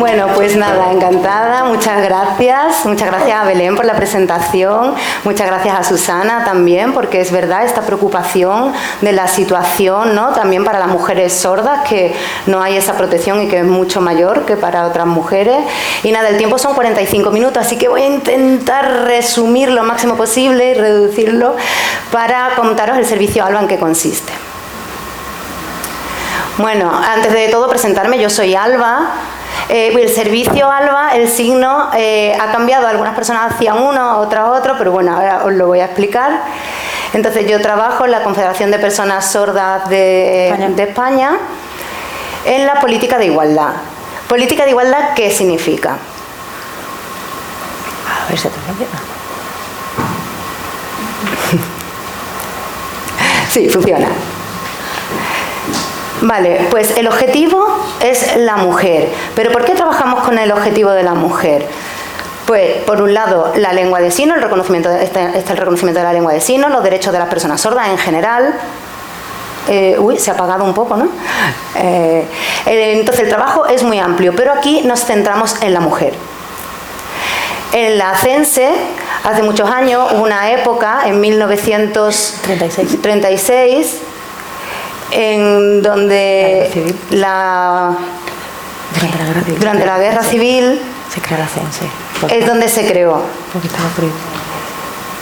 Bueno, pues nada, encantada, muchas gracias a Belén por la presentación, muchas gracias a Susana también, porque es verdad esta preocupación de la situación, ¿no? También para las mujeres sordas, que no hay esa protección y que es mucho mayor que para otras mujeres. Y nada, el tiempo son 45 minutos, así que voy a intentar resumir lo máximo posible y reducirlo para contaros el servicio ALBA en qué consiste. Bueno, antes de todo presentarme, yo soy Alba. El servicio ALBA, el signo ha cambiado, algunas personas hacían uno, otras otro, pero bueno, ahora os lo voy a explicar. Entonces yo trabajo en la Confederación de Personas Sordas de España en la política de igualdad. ¿Política de igualdad qué significa? A ver si te funciona. Sí, funciona. Vale, pues el objetivo es la mujer. ¿Pero por qué trabajamos con el objetivo de la mujer? Pues, por un lado, la lengua de signos, el reconocimiento está el reconocimiento de la lengua de signos, los derechos de las personas sordas en general. Se ha apagado un poco, ¿no? Entonces, el trabajo es muy amplio, pero aquí nos centramos en la mujer. En la CENSE, hace muchos años, hubo una época, en 1936, en donde durante la guerra civil se creó la CENSE. Es donde se creó. Porque estaba prohibido.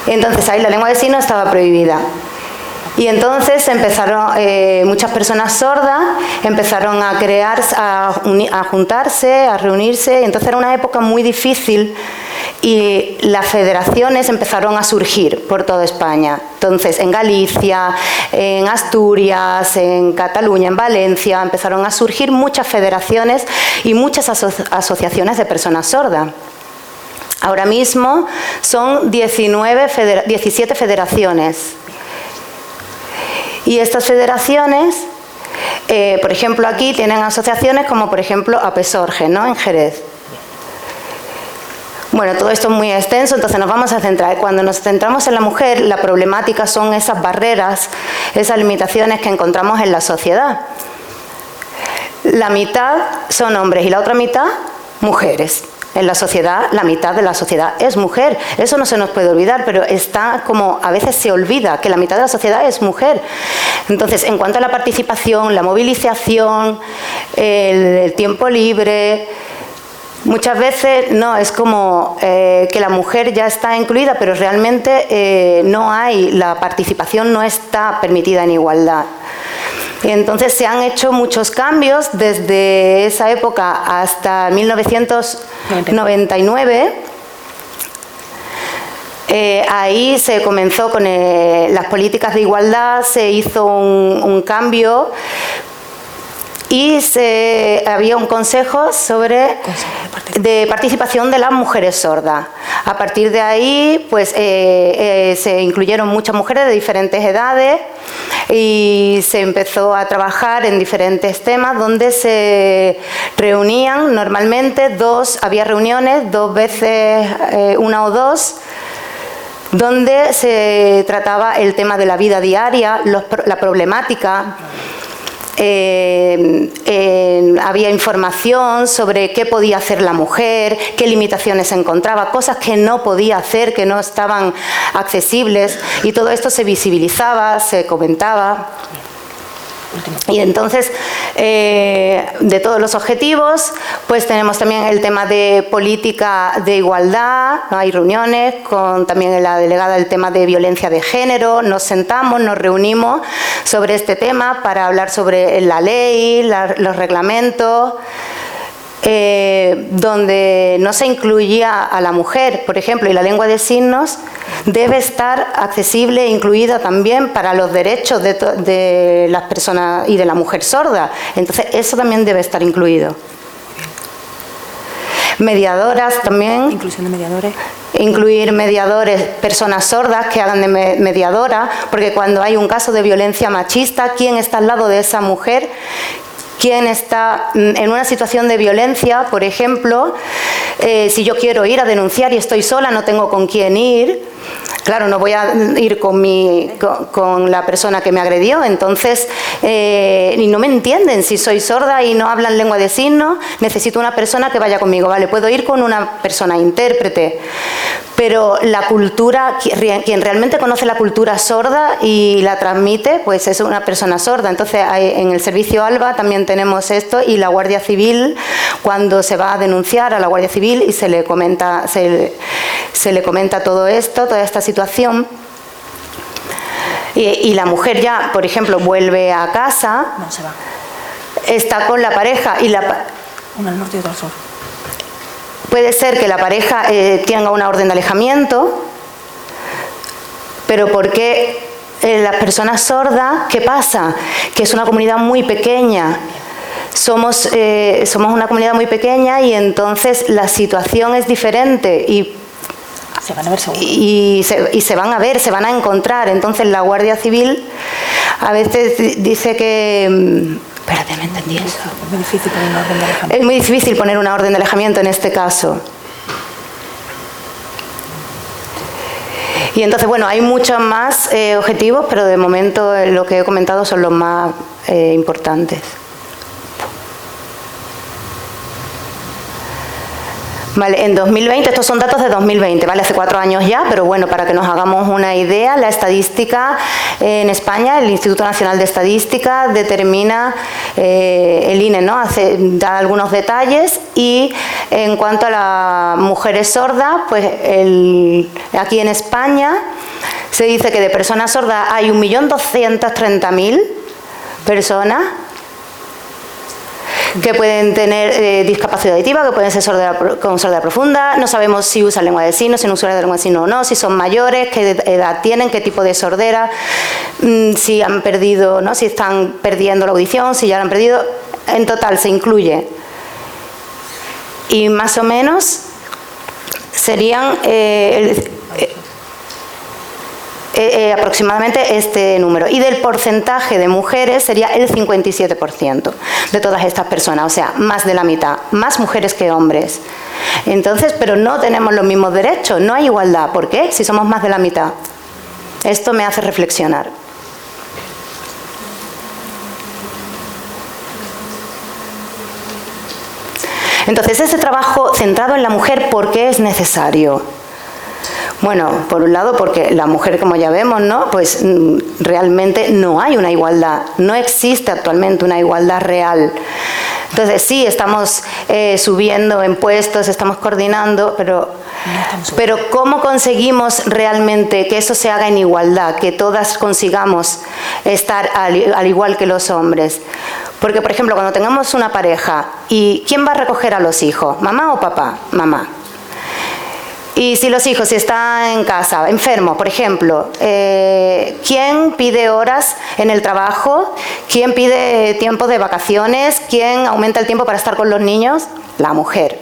Entonces ahí la lengua de signos estaba prohibida. Y entonces empezaron, muchas personas sordas empezaron a crear, a juntarse, a reunirse. Entonces era una época muy difícil y las federaciones empezaron a surgir por toda España. Entonces en Galicia, en Asturias, en Cataluña, en Valencia empezaron a surgir muchas federaciones y muchas asociaciones de personas sordas. Ahora mismo son 17 federaciones. Y estas federaciones, por ejemplo, aquí tienen asociaciones como, por ejemplo, APESORGE, ¿no? En Jerez. Bueno, todo esto es muy extenso, entonces nos vamos a centrar. Cuando nos centramos en la mujer, la problemática son esas barreras, esas limitaciones que encontramos en la sociedad. La mitad son hombres y la otra mitad, mujeres. En la sociedad, la mitad de la sociedad es mujer. Eso no se nos puede olvidar, pero está como a veces se olvida que la mitad de la sociedad es mujer. Entonces, en cuanto a la participación, la movilización, el tiempo libre, muchas veces no, es como que la mujer ya está incluida, pero realmente no hay, la participación no está permitida en igualdad. Entonces se han hecho muchos cambios desde esa época hasta 1999. Ahí se comenzó con las políticas de igualdad, se hizo un cambio y había un consejo de participación de las mujeres sordas. A partir de ahí, pues se incluyeron muchas mujeres de diferentes edades y se empezó a trabajar en diferentes temas donde se reunían normalmente había reuniones 2 veces, una o dos, donde se trataba el tema de la vida diaria, la problemática. Había información sobre qué podía hacer la mujer, qué limitaciones encontraba, cosas que no podía hacer, que no estaban accesibles, y todo esto se visibilizaba, se comentaba. Y entonces, de todos los objetivos, pues tenemos también el tema de política de igualdad, ¿no? Hay reuniones con también la delegada del tema de violencia de género, nos sentamos, nos reunimos sobre este tema para hablar sobre la ley, los reglamentos, donde no se incluía a la mujer, por ejemplo, y la lengua de signos debe estar accesible e incluida también para los derechos de las personas y de la mujer sorda. Entonces, eso también debe estar incluido. Mediadoras también. Inclusión de mediadores. Incluir mediadores, personas sordas que hagan de mediadora, porque cuando hay un caso de violencia machista, ¿quién está al lado de esa mujer quien está en una situación de violencia, por ejemplo, si yo quiero ir a denunciar y estoy sola, no tengo con quién ir, claro, no voy a ir con la persona que me agredió, entonces, y no me entienden, si soy sorda y no hablan lengua de signos, necesito una persona que vaya conmigo, vale, puedo ir con una persona intérprete, pero la cultura, quien realmente conoce la cultura sorda y la transmite, pues es una persona sorda. Entonces, en el servicio ALBA también tenemos esto, y la Guardia Civil, cuando se va a denunciar a la Guardia Civil y se le comenta todo esto, toda esta situación, y la mujer ya, por ejemplo, vuelve a casa, No, se va. está con la pareja y Una al norte y otra al sur. puede ser que la pareja tenga una orden de alejamiento, pero ¿por qué las personas sordas? ¿Qué pasa? Que es una comunidad muy pequeña. Somos una comunidad muy pequeña y entonces la situación es diferente y Se van a ver seguro. y se van a ver, se van a encontrar. Entonces la Guardia Civil a veces dice que... Espérate, no entendí eso. Es muy difícil poner una orden de alejamiento. Es muy difícil poner una orden de alejamiento en este caso. Y entonces, bueno, hay muchos más objetivos, pero de momento lo que he comentado son los más importantes. Vale, en 2020, estos son datos de 2020, ¿vale? Hace 4 años ya, pero bueno, para que nos hagamos una idea, la estadística en España, el Instituto Nacional de Estadística determina, el INE, ¿no? Da algunos detalles, y en cuanto a las mujeres sordas, pues aquí en España se dice que de personas sordas hay 1.230.000 personas que pueden tener discapacidad auditiva, que pueden ser con sordera profunda. No sabemos si usan lengua de signos, si no usan lengua de signos o no, si son mayores, qué edad tienen, qué tipo de sordera, si han perdido, ¿no? Si están perdiendo la audición, si ya la han perdido. En total se incluye. Y más o menos serían aproximadamente este número, y del porcentaje de mujeres sería el 57% de todas estas personas, o sea, más de la mitad, más mujeres que hombres. Entonces, pero no tenemos los mismos derechos, no hay igualdad. ¿Por qué? Si somos más de la mitad. Esto me hace reflexionar. Entonces, ese trabajo centrado en la mujer, ¿por qué es necesario? Bueno, por un lado porque la mujer, como ya vemos, ¿no? Pues realmente no hay una igualdad, no existe actualmente una igualdad real. Entonces sí, estamos subiendo en puestos, estamos coordinando, pero ¿cómo conseguimos realmente que eso se haga en igualdad, que todas consigamos estar al igual que los hombres? Porque, por ejemplo, cuando tengamos una pareja, ¿y quién va a recoger a los hijos? ¿Mamá o papá? Mamá. Y si los hijos están en casa, enfermos, por ejemplo, ¿quién pide horas en el trabajo? ¿Quién pide tiempo de vacaciones? ¿Quién aumenta el tiempo para estar con los niños? La mujer.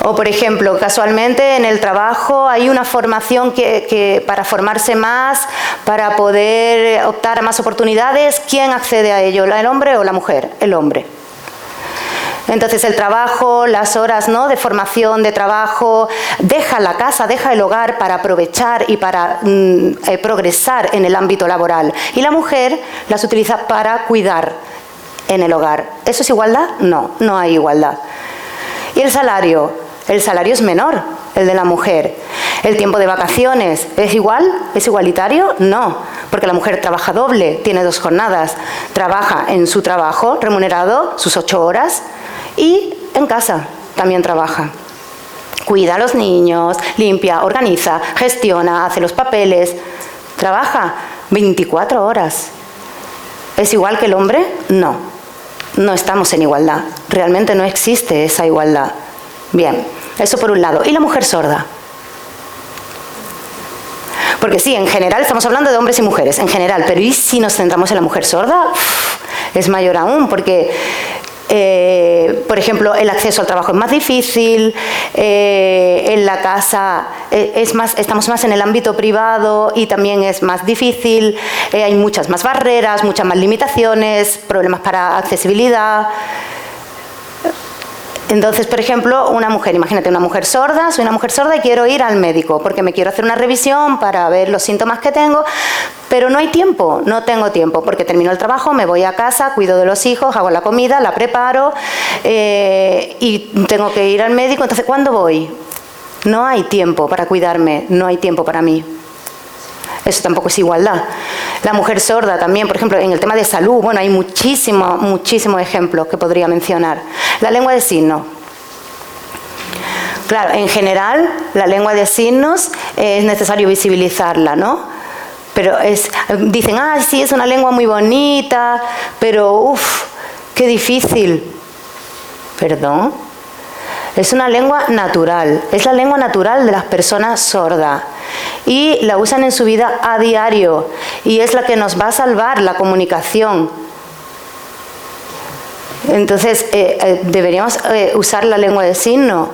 O, por ejemplo, casualmente en el trabajo hay una formación que para formarse más, para poder optar a más oportunidades, ¿quién accede a ello? ¿El hombre o la mujer? El hombre. Entonces el trabajo, las horas, ¿no?, de formación, de trabajo, deja la casa, deja el hogar para aprovechar y para progresar en el ámbito laboral. Y la mujer las utiliza para cuidar en el hogar. ¿Eso es igualdad? No, no hay igualdad. ¿Y el salario? El salario es menor, el de la mujer. ¿El tiempo de vacaciones es igual? ¿Es igualitario? No, porque la mujer trabaja doble, tiene 2 jornadas. Trabaja en su trabajo remunerado, sus 8 horas, y en casa también trabaja. Cuida a los niños, limpia, organiza, gestiona, hace los papeles. Trabaja 24 horas. ¿Es igual que el hombre? No, no estamos en igualdad. Realmente no existe esa igualdad. Bien, eso por un lado. ¿Y la mujer sorda? Porque sí, en general estamos hablando de hombres y mujeres, en general, pero ¿y si nos centramos en la mujer sorda? Es mayor aún, porque Por ejemplo, el acceso al trabajo es más difícil, en la casa estamos más en el ámbito privado y también es más difícil, hay muchas más barreras, muchas más limitaciones, problemas para accesibilidad. Entonces, por ejemplo, una mujer, imagínate una mujer sorda, soy una mujer sorda y quiero ir al médico porque me quiero hacer una revisión para ver los síntomas que tengo, pero no hay tiempo, no tengo tiempo porque termino el trabajo, me voy a casa, cuido de los hijos, hago la comida, la preparo y tengo que ir al médico. Entonces, ¿cuándo voy? No hay tiempo para cuidarme, no hay tiempo para mí. Eso tampoco es igualdad. La mujer sorda también, por ejemplo, en el tema de salud, bueno, hay muchísimos ejemplos que podría mencionar. La lengua de signos. Claro, en general, la lengua de signos es necesario visibilizarla, ¿no? Pero dicen, sí, es una lengua muy bonita, pero, qué difícil. ¿Perdón? Es una lengua natural, es la lengua natural de las personas sordas. Y la usan en su vida a diario y es la que nos va a salvar la comunicación. Entonces, deberíamos usar la lengua de signos.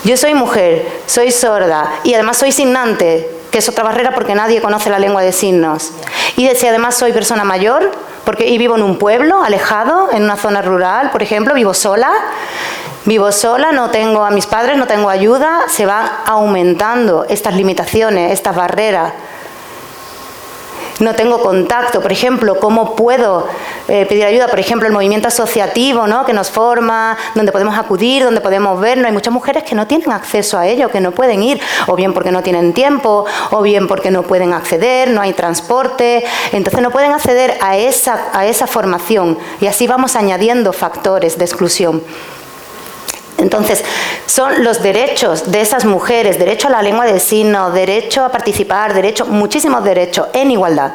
Yo soy mujer, soy sorda y además soy signante, que es otra barrera porque nadie conoce la lengua de signos. Y si además soy persona mayor y vivo en un pueblo alejado, en una zona rural, por ejemplo, vivo sola, no tengo a mis padres, no tengo ayuda, se van aumentando estas limitaciones, estas barreras. No tengo contacto, por ejemplo, ¿cómo puedo pedir ayuda? Por ejemplo, el movimiento asociativo, ¿no?, que nos forma, donde podemos acudir, donde podemos vernos. Hay muchas mujeres que no tienen acceso a ello, que no pueden ir, o bien porque no tienen tiempo, o bien porque no pueden acceder, no hay transporte. Entonces no pueden acceder a esa formación y así vamos añadiendo factores de exclusión. Entonces, son los derechos de esas mujeres, derecho a la lengua de signos, derecho a participar, muchísimos derechos, en igualdad.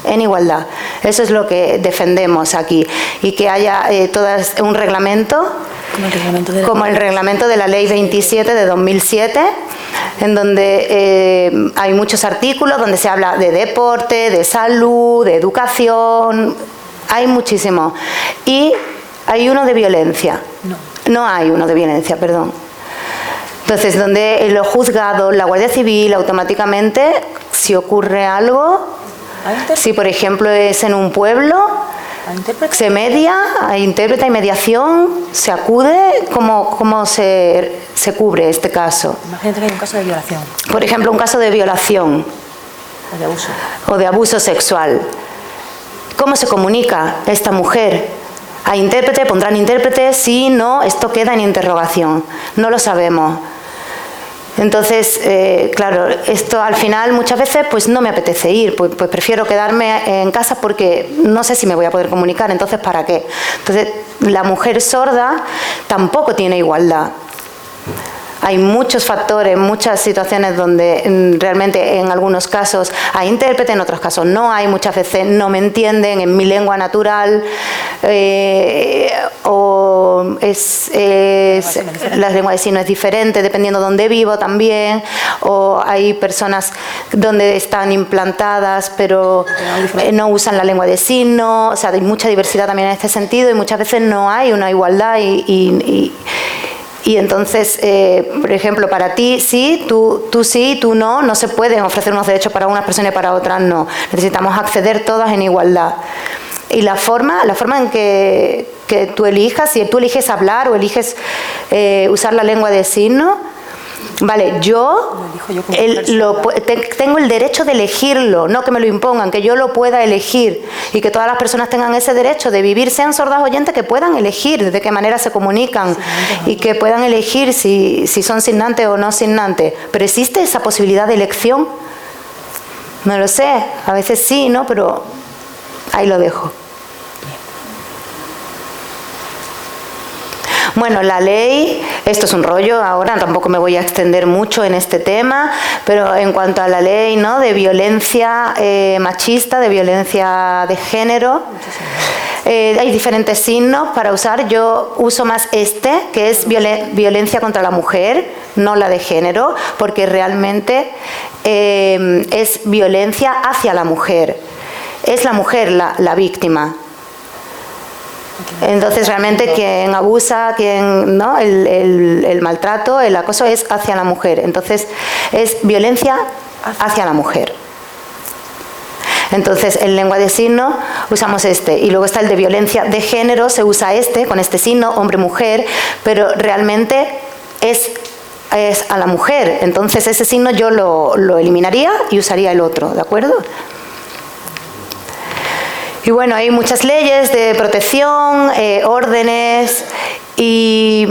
En igualdad. Eso es lo que defendemos aquí. Y que haya un reglamento, como el reglamento de la Ley 27 de 2007, en donde hay muchos artículos donde se habla de deporte, de salud, de educación, hay muchísimos. Y hay uno de violencia. No hay uno de violencia, perdón. Entonces, donde los juzgados, la Guardia Civil, automáticamente, si ocurre algo, si por ejemplo es en un pueblo, se media, hay intérprete, hay mediación, se acude, ¿cómo se cubre este caso? Imagínate que hay un caso de violación. Por ejemplo, un caso de violación. O de abuso. O de abuso sexual. ¿Cómo se comunica esta mujer? ¿Hay intérprete? ¿Pondrán intérprete? Sí, no, esto queda en interrogación. No lo sabemos. Entonces, claro, esto al final muchas veces pues no me apetece ir, pues prefiero quedarme en casa porque no sé si me voy a poder comunicar, entonces ¿para qué? Entonces, la mujer sorda tampoco tiene igualdad. Hay muchos factores, muchas situaciones donde realmente en algunos casos hay intérprete, en otros casos no hay, muchas veces no me entienden en mi lengua natural, o la lengua de signos es diferente dependiendo de dónde vivo también, o hay personas donde están implantadas pero no usan la lengua de signos, o sea, hay mucha diversidad también en este sentido y muchas veces no hay una igualdad y entonces, por ejemplo, para ti sí, tú sí, tú no, no se pueden ofrecer unos derechos para unas personas y para otras no. Necesitamos acceder todas en igualdad. Y la forma en que tú elijas, si tú eliges hablar o eliges usar la lengua de signos, vale, tengo el derecho de elegirlo, no que me lo impongan, que yo lo pueda elegir y que todas las personas tengan ese derecho de vivir, sean sordas oyentes, que puedan elegir de qué manera se comunican y que puedan elegir si son signantes o no signantes. Pero ¿existe esa posibilidad de elección? No lo sé, a veces sí, ¿no? Pero ahí lo dejo. Bueno, la ley, esto es un rollo ahora, tampoco me voy a extender mucho en este tema, pero en cuanto a la ley, ¿no?, de violencia machista, de violencia de género, hay diferentes signos para usar. Yo uso más que es violencia contra la mujer, no la de género, porque realmente es violencia hacia la mujer. Es la mujer la víctima. Entonces realmente quien abusa, ¿no? el maltrato, el acoso es hacia la mujer. Entonces es violencia hacia la mujer. Entonces en lengua de signos usamos este, y luego está el de violencia de género, se usa este con este signo, hombre-mujer, pero realmente es a la mujer. Entonces ese signo yo lo eliminaría y usaría el otro, ¿de acuerdo? Y bueno, hay muchas leyes de protección, órdenes, y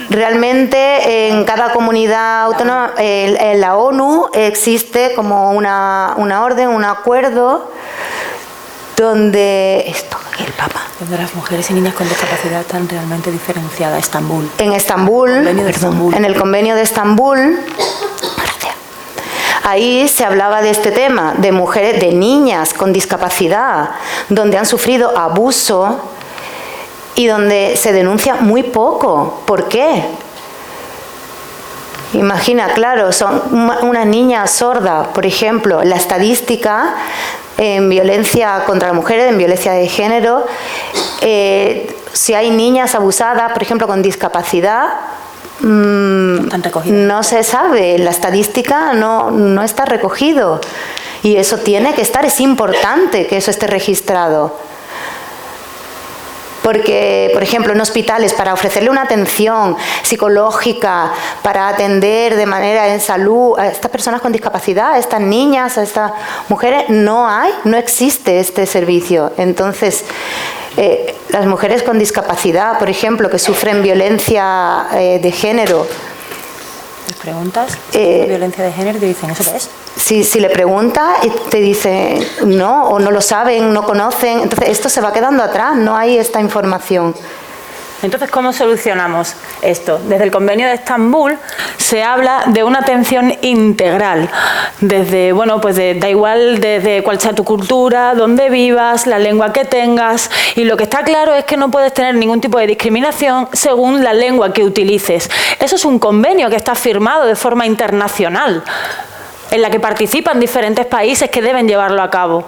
realmente en cada comunidad autónoma, en la ONU existe como una orden, un acuerdo donde esto, aquí el Papa. Donde las mujeres y niñas con discapacidad están realmente diferenciadas. Estambul. En Estambul, en el convenio de Estambul. Ahí se hablaba de este tema, de mujeres, de niñas con discapacidad, donde han sufrido abuso y donde se denuncia muy poco. ¿Por qué? Imagina, claro, son una niña sorda, por ejemplo, la estadística en violencia contra las mujeres, en violencia de género, si hay niñas abusadas, por ejemplo, con discapacidad, no se sabe, la estadística no está recogido, y eso tiene que estar, es importante que eso esté registrado. Porque, por ejemplo, en hospitales, para ofrecerle una atención psicológica, para atender de manera en salud a estas personas con discapacidad, a estas niñas, a estas mujeres, no existe este servicio. Entonces, las mujeres con discapacidad, por ejemplo, que sufren violencia de género. ¿Les preguntas violencia de género y te dicen, ¿eso qué es? Si le preguntas, te dicen no, o no lo saben, no conocen. Entonces esto se va quedando atrás, no hay esta información. Entonces, ¿cómo solucionamos esto? Desde el convenio de Estambul se habla de una atención integral. Desde, bueno, pues da igual desde cuál sea tu cultura, dónde vivas, la lengua que tengas. Y lo que está claro es que no puedes tener ningún tipo de discriminación según la lengua que utilices. Eso es un convenio que está firmado de forma internacional, en la que participan diferentes países que deben llevarlo a cabo.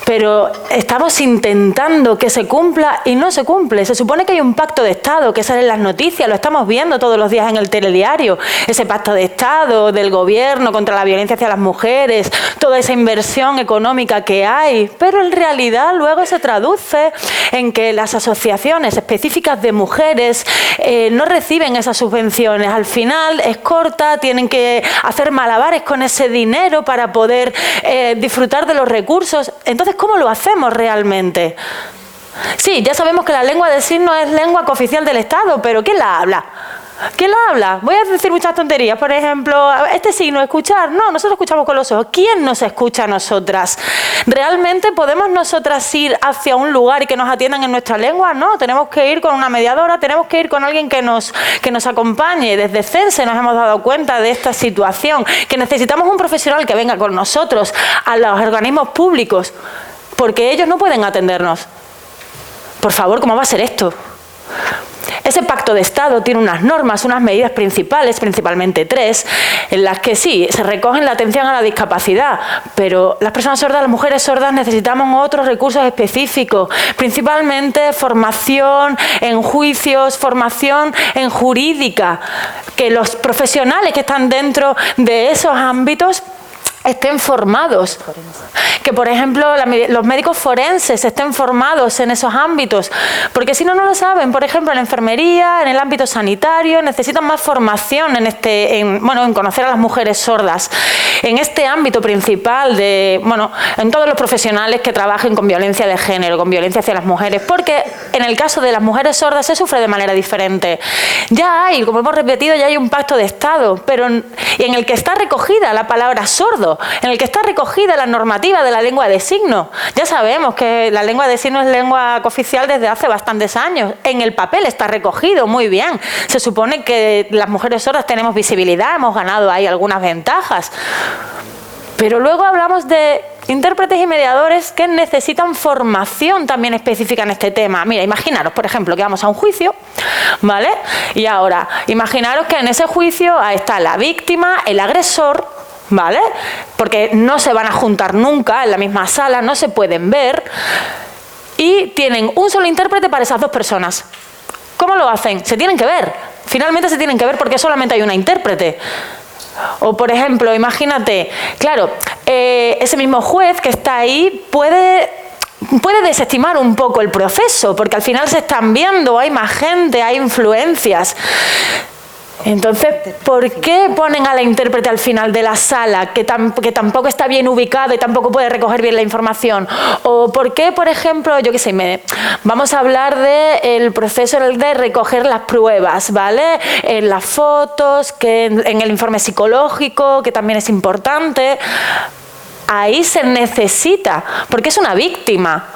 Pero estamos intentando que se cumpla y no se cumple. Se supone que hay un pacto de Estado que sale en las noticias, lo estamos viendo todos los días en el telediario, ese pacto de Estado del gobierno contra la violencia hacia las mujeres, toda esa inversión económica que hay, pero en realidad luego se traduce en que las asociaciones específicas de mujeres no reciben esas subvenciones. Al final es corta, tienen que hacer malabares con ese dinero para poder disfrutar de los recursos. Entonces, ¿cómo lo hacemos realmente? Sí, ya sabemos que la lengua de signos es lengua cooficial del Estado, pero ¿quién la habla? ¿Quién la habla? Voy a decir muchas tonterías. Por ejemplo, este signo, escuchar. No, nosotros escuchamos con los ojos. ¿Quién nos escucha a nosotras? ¿Realmente podemos nosotras ir hacia un lugar y que nos atiendan en nuestra lengua? No, tenemos que ir con una mediadora, tenemos que ir con alguien que nos acompañe. Desde CENSE nos hemos dado cuenta de esta situación, que necesitamos un profesional que venga con nosotros a los organismos públicos, porque ellos no pueden atendernos. Por favor, ¿cómo va a ser esto? Ese pacto de Estado tiene unas normas, unas medidas principales, principalmente 3, en las que sí, se recogen la atención a la discapacidad, pero las personas sordas, las mujeres sordas, necesitamos otros recursos específicos, principalmente formación en juicios, formación en jurídica, que los profesionales que están dentro de esos ámbitos estén formados, que por ejemplo los médicos forenses estén formados en esos ámbitos, porque si no, no lo saben. Por ejemplo, en la enfermería, en el ámbito sanitario, necesitan más formación en conocer a las mujeres sordas, en este ámbito principal en todos los profesionales que trabajen con violencia de género, con violencia hacia las mujeres, porque en el caso de las mujeres sordas se sufre de manera diferente. Ya hay, como hemos repetido, ya hay un pacto de Estado, pero en el que está recogida la palabra sordo, en el que está recogida la normativa de la lengua de signos. Ya sabemos que la lengua de signos es lengua cooficial desde hace bastantes años. En el papel está recogido muy bien. Se supone que las mujeres sordas tenemos visibilidad, hemos ganado ahí algunas ventajas. Pero luego hablamos de intérpretes y mediadores que necesitan formación también específica en este tema. Mira, imaginaros, por ejemplo, que vamos a un juicio, ¿vale? Y ahora, imaginaros que en ese juicio está la víctima, el agresor, ¿vale? Porque no se van a juntar nunca en la misma sala, no se pueden ver. y tienen un solo intérprete para esas dos personas. ¿Cómo lo hacen? Se tienen que ver. Finalmente se tienen que ver porque solamente hay una intérprete. O, por ejemplo, imagínate, claro, ese mismo juez que está ahí puede desestimar un poco el proceso, porque al final se están viendo, hay más gente, hay influencias. Entonces, ¿por qué ponen a la intérprete al final de la sala, que tampoco está bien ubicado y tampoco puede recoger bien la información? ¿O por qué, por ejemplo, yo qué sé, vamos a hablar del proceso de recoger las pruebas, ¿vale? En las fotos, en el informe psicológico, que también es importante. Ahí se necesita, porque es una víctima.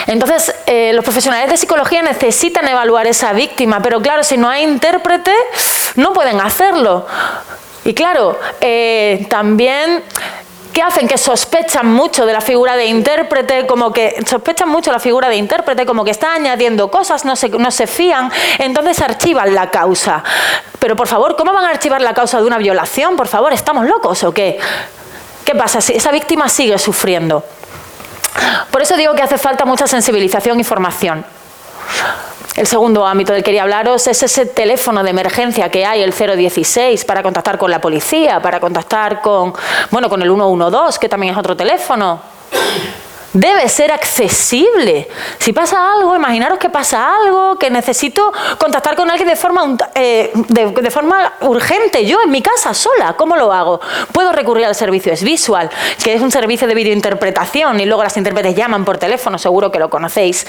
Entonces, los profesionales de psicología necesitan evaluar esa víctima, pero claro, si no hay intérprete, no pueden hacerlo. Y claro, también, ¿qué hacen? Que sospechan mucho de la figura de intérprete, como que está añadiendo cosas, no se fían, entonces archivan la causa. Pero por favor, ¿cómo van a archivar la causa de una violación? Por favor, ¿estamos locos o qué? ¿Qué pasa? Si esa víctima sigue sufriendo. Por eso digo que hace falta mucha sensibilización y formación. El segundo ámbito del que quería hablaros es ese teléfono de emergencia que hay, el 016, para contactar con la policía, para contactar con el 112, que también es otro teléfono. Debe ser accesible. Si pasa algo, imaginaros que pasa algo, que necesito contactar con alguien de forma urgente, yo en mi casa sola, ¿cómo lo hago? Puedo recurrir al servicio SVisual, que es un servicio de videointerpretación y luego las intérpretes llaman por teléfono, seguro que lo conocéis.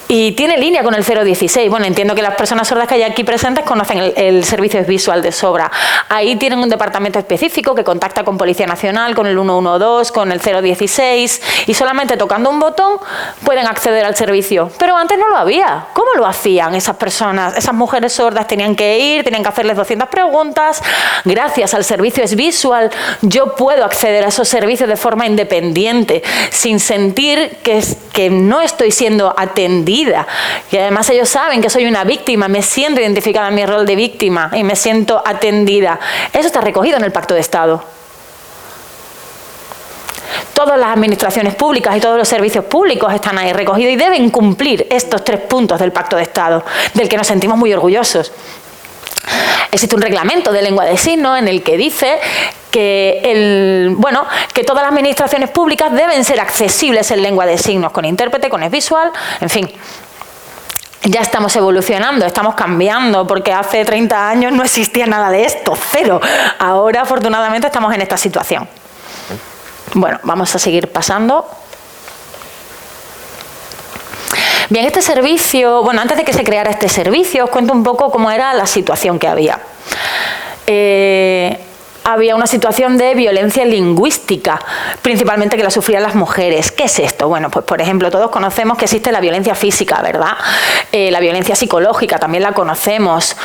Y tiene línea con el 016. Bueno, entiendo que las personas sordas que hay aquí presentes conocen el servicio SVisual de sobra. Ahí tienen un departamento específico que contacta con Policía Nacional, con el 112, con el 016 y solamente tocando un botón pueden acceder al servicio. Pero antes no lo había. ¿Cómo lo hacían esas personas? Esas mujeres sordas tenían que ir, tenían que hacerles 200 preguntas. Gracias al servicio SVisual yo puedo acceder a esos servicios de forma independiente, sin sentir que no estoy siendo atendida. Y además ellos saben que soy una víctima, me siento identificada en mi rol de víctima y me siento atendida. Eso está recogido en el Pacto de Estado. Todas las administraciones públicas y todos los servicios públicos están ahí recogidos y deben cumplir estos 3 puntos del Pacto de Estado, del que nos sentimos muy orgullosos. Existe un reglamento de lengua de signos en el que dice que todas las administraciones públicas deben ser accesibles en lengua de signos, con intérprete, con SVisual, en fin. Ya estamos evolucionando, estamos cambiando, porque hace 30 años no existía nada de esto, cero. Ahora, afortunadamente, estamos en esta situación. Bueno, vamos a seguir pasando. Bien, este servicio, antes de que se creara este servicio, os cuento un poco cómo era la situación que había. Había una situación de violencia lingüística, principalmente que la sufrían las mujeres. ¿Qué es esto? Bueno, pues por ejemplo, todos conocemos que existe la violencia física, ¿verdad? La violencia psicológica también la conocemos.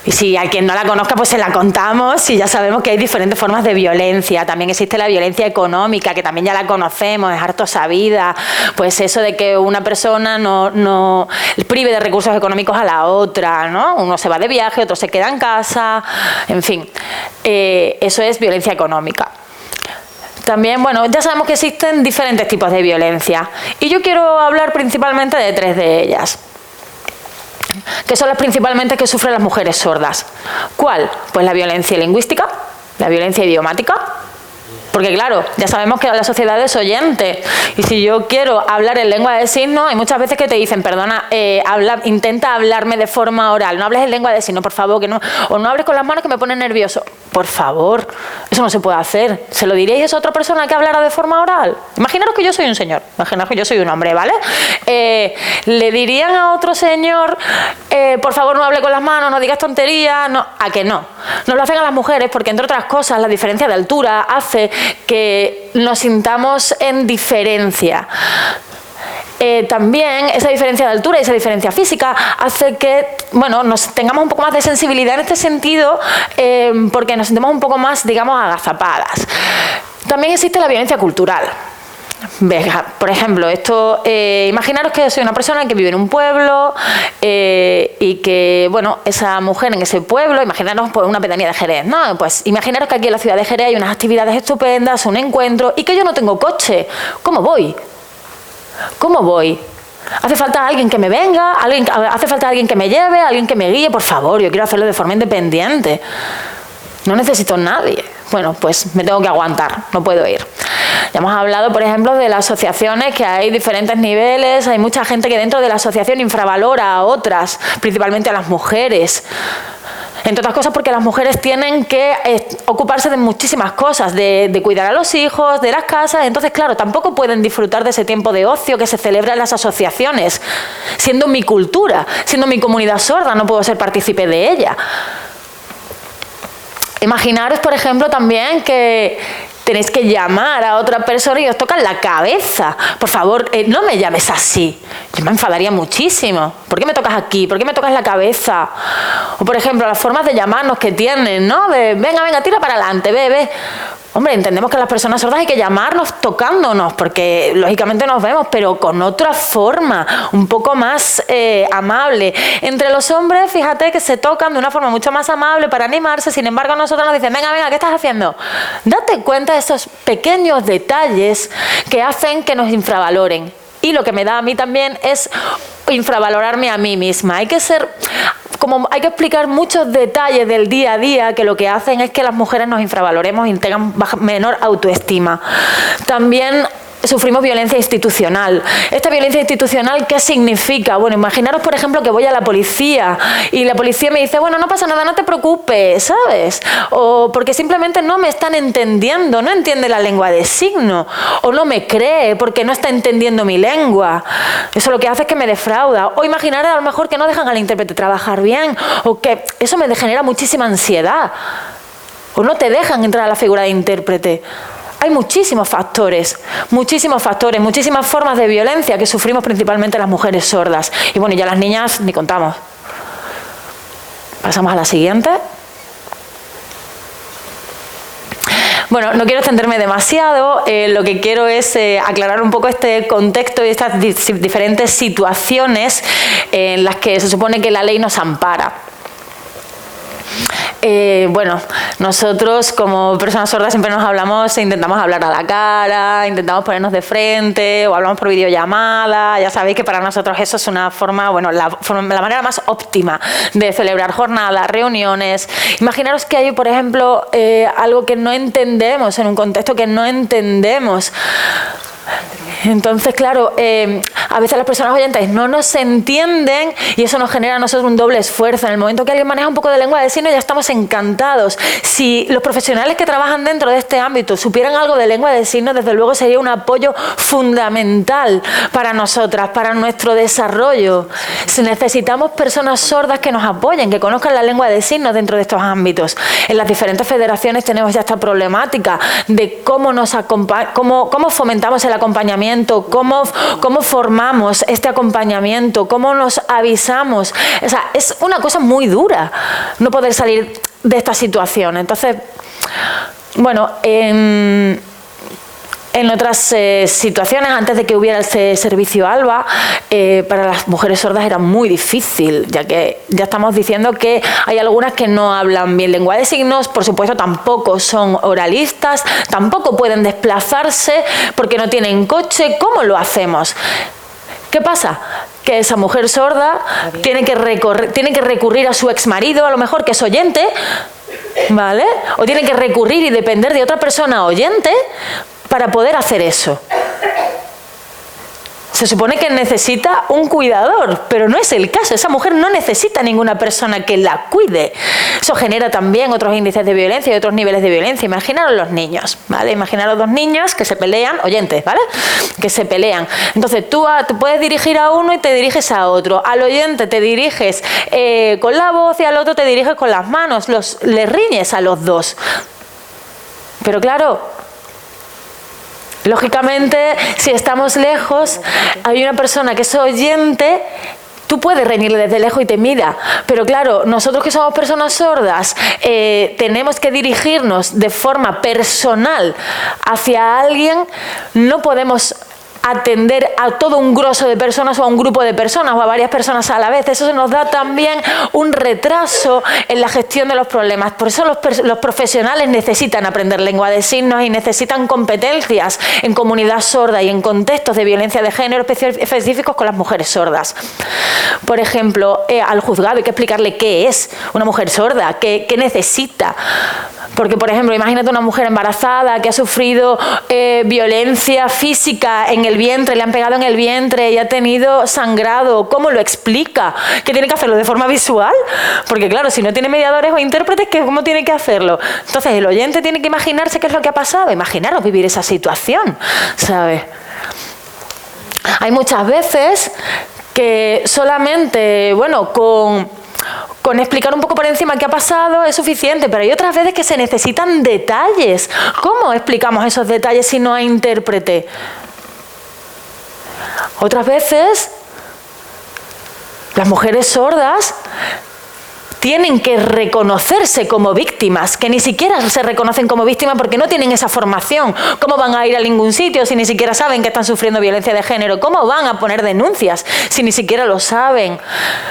Y si a quien no la conozca, pues se la contamos y ya sabemos que hay diferentes formas de violencia. También existe la violencia económica, que también ya la conocemos, es harto sabida. Pues eso de que una persona no prive de recursos económicos a la otra, ¿no? Uno se va de viaje, otro se queda en casa, en fin. Eso es violencia económica. También, ya sabemos que existen diferentes tipos de violencia y yo quiero hablar principalmente de 3 de ellas, que son las principalmente que sufren las mujeres sordas. ¿Cuál? Pues la violencia lingüística, la violencia idiomática. Porque claro, ya sabemos que la sociedad es oyente y si yo quiero hablar en lengua de signos, hay muchas veces que te dicen, perdona, intenta hablarme de forma oral, no hables en lengua de signos, por favor, o no hables con las manos que me pone nervioso. Por favor, eso no se puede hacer. ¿Se lo diréis a otra persona que hablara de forma oral? Imaginaros que yo soy un señor, imaginaros que yo soy un hombre, ¿vale? ¿Le dirían a otro señor, por favor no hable con las manos, no digas tonterías? No, ¿a que no? Nos lo hacen a las mujeres porque, entre otras cosas, la diferencia de altura hace que nos sintamos en diferencia. También esa diferencia de altura y esa diferencia física hace que nos tengamos un poco más de sensibilidad en este sentido, porque nos sentimos un poco más, digamos, agazapadas. También existe la violencia cultural. Por ejemplo, imaginaros que soy una persona que vive en un pueblo y que, esa mujer en ese pueblo, imaginaros pues, una pedanía de Jerez, ¿no? Pues imaginaros que aquí en la ciudad de Jerez hay unas actividades estupendas, un encuentro y que yo no tengo coche. ¿Cómo voy? ¿Cómo voy? ¿Hace falta alguien que me venga? ¿Hace falta alguien que me lleve? ¿Alguien que me guíe? Por favor, yo quiero hacerlo de forma independiente. No necesito a nadie. Bueno, pues me tengo que aguantar, no puedo ir. Ya hemos hablado, por ejemplo, de las asociaciones, que hay diferentes niveles, hay mucha gente que dentro de la asociación infravalora a otras, principalmente a las mujeres. Entre otras cosas porque las mujeres tienen que ocuparse de muchísimas cosas, de cuidar a los hijos, de las casas. Entonces, claro, tampoco pueden disfrutar de ese tiempo de ocio que se celebra en las asociaciones. Siendo mi cultura, siendo mi comunidad sorda, no puedo ser partícipe de ella. Imaginaros, por ejemplo, también que tenéis que llamar a otra persona y os tocan la cabeza. Por favor, no me llames así. Yo me enfadaría muchísimo. ¿Por qué me tocas aquí? ¿Por qué me tocas la cabeza? O, por ejemplo, las formas de llamarnos que tienen, ¿no? De, venga, venga, tira para adelante, ve. Hombre, entendemos que las personas sordas hay que llamarnos tocándonos, porque lógicamente nos vemos, pero con otra forma, un poco más amable. Entre los hombres, fíjate que se tocan de una forma mucho más amable para animarse, sin embargo a nosotros nos dicen, venga, ¿qué estás haciendo? Date cuenta de esos pequeños detalles que hacen que nos infravaloren. Y lo que me da a mí también es infravalorarme a mí misma. Hay que explicar muchos detalles del día a día que lo que hacen es que las mujeres nos infravaloremos y tengan menor autoestima. También sufrimos violencia institucional. ¿Esta violencia institucional qué significa? Bueno, imaginaros, por ejemplo, que voy a la policía y la policía me dice, bueno, no pasa nada, no te preocupes, ¿sabes? O porque simplemente no me están entendiendo, no entiende la lengua de signo, o no me cree porque no está entendiendo mi lengua. Eso lo que hace es que me defrauda. O imaginar a lo mejor que no dejan al intérprete trabajar bien, o que eso me genera muchísima ansiedad, o no te dejan entrar a la figura de intérprete. Hay muchísimos factores, muchísimas formas de violencia que sufrimos principalmente las mujeres sordas. Y bueno, ya las niñas ni contamos. Pasamos a la siguiente. Bueno, no quiero extenderme demasiado, lo que quiero es aclarar un poco este contexto y estas diferentes situaciones en las que se supone que la ley nos ampara. Bueno, nosotros como personas sordas siempre nos hablamos, intentamos hablar a la cara, intentamos ponernos de frente o hablamos por videollamada. Ya sabéis que para nosotros eso es una forma, bueno, la manera más óptima de celebrar jornadas, reuniones. Imaginaros que hay, por ejemplo, algo que no entendemos, en un contexto que no entendemos. Entonces, claro, a veces las personas oyentes no nos entienden y eso nos genera a nosotros un doble esfuerzo. En el momento que alguien maneja un poco de lengua de signos ya estamos encantados. Si los profesionales que trabajan dentro de este ámbito supieran algo de lengua de signos, desde luego sería un apoyo fundamental para nosotras, para nuestro desarrollo. Necesitamos personas sordas que nos apoyen, que conozcan la lengua de signos dentro de estos ámbitos. En las diferentes federaciones tenemos ya esta problemática de cómo fomentamos el acompañamiento, cómo formamos este acompañamiento, cómo nos avisamos. O sea, es una cosa muy dura no poder salir de esta situación. Entonces, bueno, en otras situaciones, antes de que hubiera este servicio ALBA, para las mujeres sordas era muy difícil, ya que ya estamos diciendo que hay algunas que no hablan bien lengua de signos, por supuesto tampoco son oralistas, tampoco pueden desplazarse porque no tienen coche. ¿Cómo lo hacemos? ¿Qué pasa? Que esa mujer sorda tiene que recurrir a su exmarido, a lo mejor que es oyente, ¿vale? O tiene que recurrir y depender de otra persona oyente para poder hacer eso. Se supone que necesita un cuidador, pero no es el caso. Esa mujer no necesita ninguna persona que la cuide. Eso genera también otros índices de violencia y otros niveles de violencia. Imaginaros los niños, ¿vale? Imaginaros dos niños que se pelean, oyentes, ¿vale? Que se pelean. Entonces tú te puedes dirigir a uno y te diriges a otro. Al oyente te diriges con la voz y al otro te diriges con las manos. Le riñes a los dos. Pero claro, lógicamente, si estamos lejos, hay una persona que es oyente, tú puedes reñirle desde lejos y te mira. Pero claro, nosotros que somos personas sordas, tenemos que dirigirnos de forma personal hacia alguien, no podemos atender a todo un grosso de personas o a un grupo de personas o a varias personas a la vez. Eso nos da también un retraso en la gestión de los problemas. Por eso los profesionales necesitan aprender lengua de signos y necesitan competencias en comunidad sorda y en contextos de violencia de género específicos con las mujeres sordas. Por ejemplo, al juzgado hay que explicarle qué es una mujer sorda, qué necesita. Porque, por ejemplo, imagínate una mujer embarazada que ha sufrido violencia física en el vientre, le han pegado en el vientre y ha tenido sangrado. ¿Cómo lo explica? ¿Que tiene que hacerlo de forma visual? Porque, claro, si no tiene mediadores o intérpretes, ¿cómo tiene que hacerlo? Entonces, el oyente tiene que imaginarse qué es lo que ha pasado. Imaginaros vivir esa situación, ¿sabes? Hay muchas veces que solamente, bueno, con explicar un poco por encima qué ha pasado es suficiente, pero hay otras veces que se necesitan detalles. ¿Cómo explicamos esos detalles si no hay intérprete? Otras veces, las mujeres sordas tienen que reconocerse como víctimas, que ni siquiera se reconocen como víctimas porque no tienen esa formación. ¿Cómo van a ir a ningún sitio si ni siquiera saben que están sufriendo violencia de género? ¿Cómo van a poner denuncias si ni siquiera lo saben?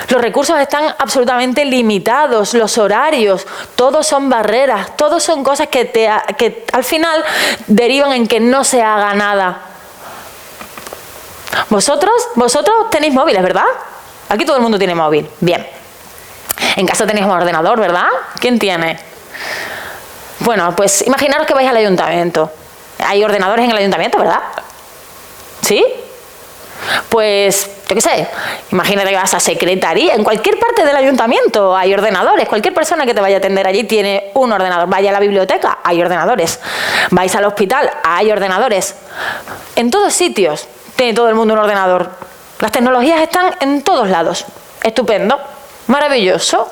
Los recursos están absolutamente limitados, los horarios, todos son barreras, todos son cosas que al final derivan en que no se haga nada. Vosotros tenéis móviles, ¿verdad? Aquí todo el mundo tiene móvil. Bien. En casa tenéis un ordenador, ¿verdad? ¿Quién tiene? Bueno, pues imaginaros que vais al ayuntamiento. Hay ordenadores en el ayuntamiento, ¿verdad? ¿Sí? Pues, yo qué sé, imagínate que vas a secretaría. En cualquier parte del ayuntamiento hay ordenadores. Cualquier persona que te vaya a atender allí tiene un ordenador. Vaya a la biblioteca, hay ordenadores. Vais al hospital, hay ordenadores. En todos sitios tiene todo el mundo un ordenador. Las tecnologías están en todos lados. Estupendo. Maravilloso.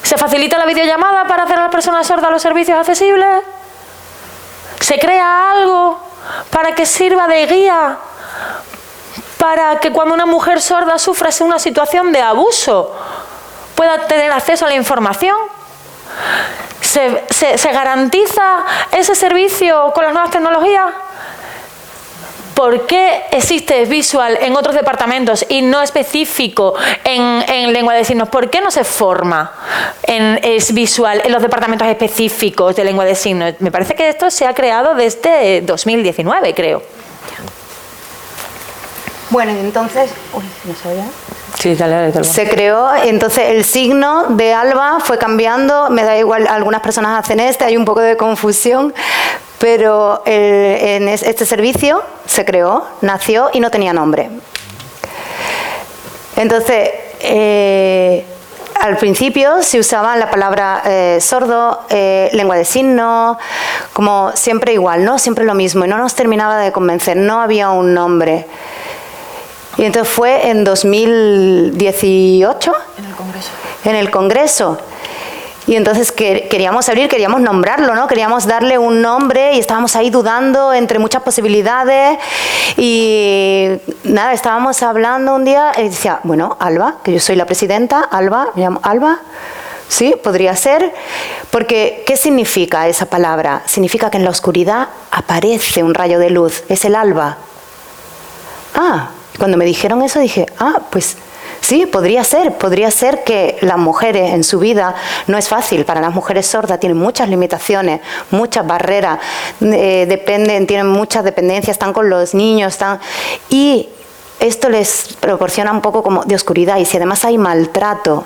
¿Se facilita la videollamada para hacer a las personas sordas los servicios accesibles? ¿Se crea algo para que sirva de guía? Para que cuando una mujer sorda sufra una situación de abuso pueda tener acceso a la información. ¿Se garantiza ese servicio con las nuevas tecnologías? ¿Por qué existe visual en otros departamentos y no específico en lengua de signos? ¿Por qué no se forma es visual en los departamentos específicos de lengua de signos? Me parece que esto se ha creado desde 2019, creo. Bueno, entonces... Uy, ¿no sabía? Sí, dale. Se creó, entonces el signo de Alba fue cambiando, me da igual, algunas personas hacen hay un poco de confusión, pero en este servicio se creó, nació y no tenía nombre. Entonces, al principio se usaba la palabra sordo, lengua de signos, como siempre igual, ¿no? Siempre lo mismo, y no nos terminaba de convencer, no había un nombre. Y entonces fue en 2018, en el Congreso. Y entonces queríamos nombrarlo, ¿no? Queríamos darle un nombre y estábamos ahí dudando entre muchas posibilidades. Y nada, estábamos hablando un día y decía, bueno, Alba, que yo soy la presidenta, Alba, me llamo Alba. Sí, podría ser, porque ¿qué significa esa palabra? Significa que en la oscuridad aparece un rayo de luz, es el alba. Cuando me dijeron eso dije, pues sí, podría ser que las mujeres en su vida no es fácil. Para las mujeres sordas tienen muchas limitaciones, muchas barreras, tienen muchas dependencias, están con los niños, y esto les proporciona un poco como de oscuridad. Y si además hay maltrato,